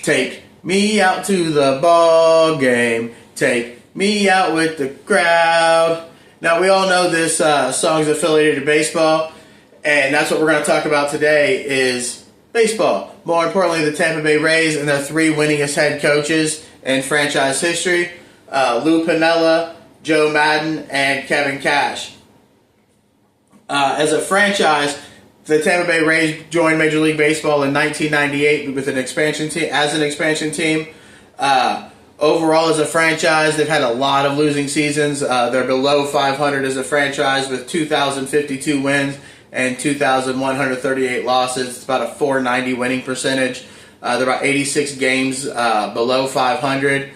Take me out to the ball game. Take me out with the crowd. Now, we all know this song is affiliated to baseball, and that's what we're going to talk about today is baseball. More importantly, the Tampa Bay Rays and their three winningest head coaches in franchise history, Lou Piniella, Joe Maddon, and Kevin Cash. As a franchise, the Tampa Bay Rays joined Major League Baseball in 1998 with an expansion team. Overall, as a franchise, they've had a lot of losing seasons. They're below 500 as a franchise with 2,052 wins and 2,138 losses. It's about a .490 winning percentage. They're about 86 games below 500.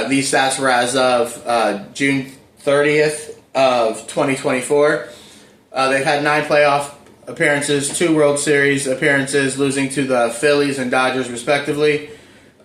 These stats were as of June 30th of 2024. They've had 9 playoff appearances, 2 World Series appearances, losing to the Phillies and Dodgers respectively.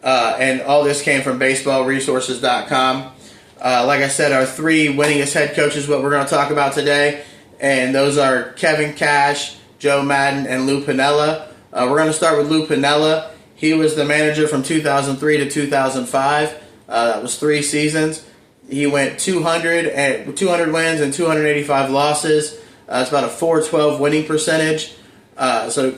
And all this came from baseballresources.com. Like I said, our 3 winningest head coaches, what we're going to talk about today. And those are Kevin Cash, Joe Maddon, and Lou Piniella. We're going to start with Lou Piniella. He was the manager from 2003 to 2005. That was 3 seasons. He went 200 wins and 285 losses. It's about a .412 winning percentage. So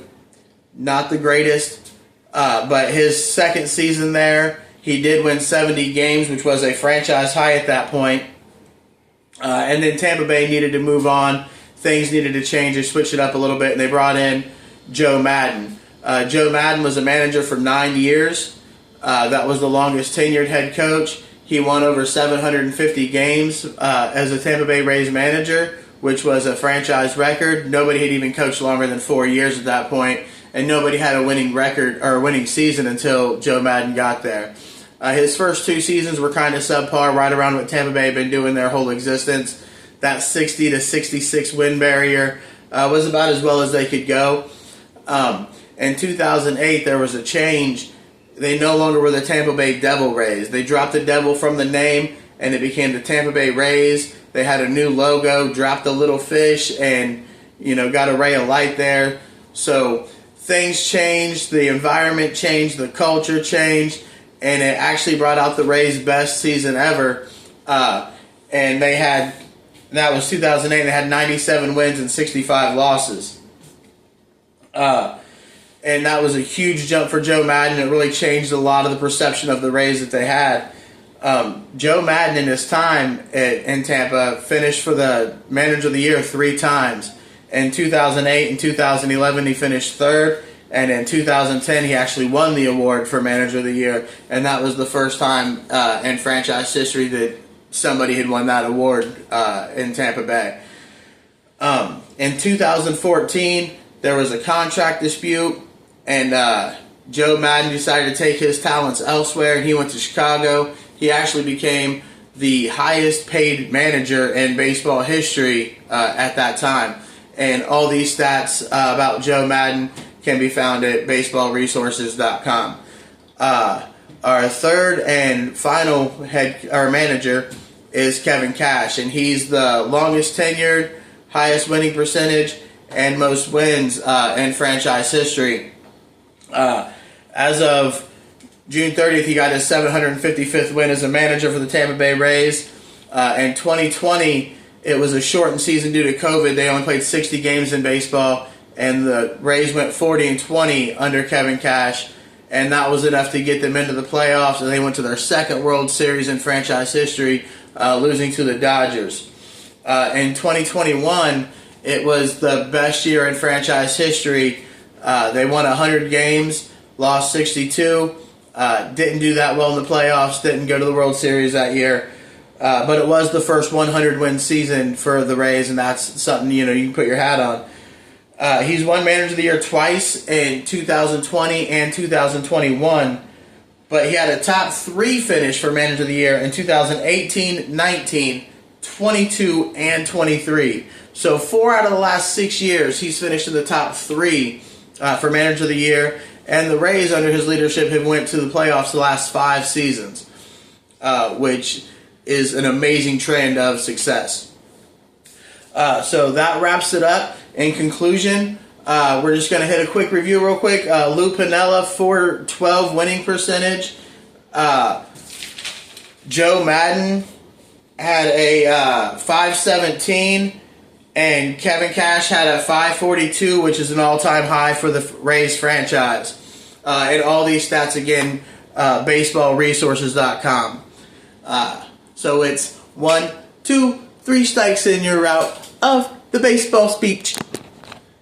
not the greatest. But his second season there, he did win 70 games, which was a franchise high at that point. And then Tampa Bay needed to move on. Things needed to change. They switched it up a little bit, and they brought in Joe Maddon. Joe Maddon was a manager for 9 years. That was the longest tenured head coach. He won over 750 games as a Tampa Bay Rays manager, which was a franchise record. Nobody had even coached longer than 4 years at that point. And nobody had a winning record or a winning season until Joe Maddon got there. His first 2 seasons were kind of subpar, right around what Tampa Bay had been doing their whole existence. That 60 to 66 win barrier was about as well as they could go. In 2008, there was a change. They no longer were the Tampa Bay Devil Rays. They dropped the devil from the name, and it became the Tampa Bay Rays. They had a new logo, dropped the little fish, and got a ray of light there. So things changed, the environment changed, the culture changed, and it actually brought out the Rays' best season ever. And that was 2008, they had 97 wins and 65 losses. And that was a huge jump for Joe Maddon. It really changed a lot of the perception of the Rays that they had. Joe Maddon in his time in Tampa finished for the Manager of the Year 3 times. In 2008 and 2011, he finished 3rd, and in 2010, he actually won the award for Manager of the Year, and that was the first time in franchise history that somebody had won that award in Tampa Bay. In 2014, there was a contract dispute, and Joe Maddon decided to take his talents elsewhere, and he went to Chicago. He actually became the highest paid manager in baseball history at that time. And all these stats about Joe Maddon can be found at baseballresources.com. Our third and final manager is Kevin Cash, and he's the longest tenured, highest winning percentage, and most wins in franchise history. As of June 30th, he got his 755th win as a manager for the Tampa Bay Rays. In 2020, it was a shortened season due to COVID. They only played 60 games in baseball, and the Rays went 40-20 under Kevin Cash, and that was enough to get them into the playoffs, and they went to their 2nd World Series in franchise history, losing to the Dodgers. In 2021, it was the best year in franchise history. They won 100 games, lost 62, didn't do that well in the playoffs, didn't go to the World Series that year. But it was the first 100-win season for the Rays, and that's something you can put your hat on. He's won Manager of the Year twice in 2020 and 2021, but he had a top 3 finish for Manager of the Year in 2018, 19, 22, and 23. So 4 out of the last 6 years, he's finished in the top 3 for Manager of the Year, and the Rays, under his leadership, have went to the playoffs the last 5 seasons, which is an amazing trend of success. So that wraps it up. In conclusion, We're just going to hit a quick review real quick. Lou Piniella, 412 winning percentage. Joe Madden had a 517. And Kevin Cash had a 542, which is an all-time high for the Rays franchise. And all these stats, again, baseballresources.com. So it's 1, 2, 3 strikes in your route of the baseball speech.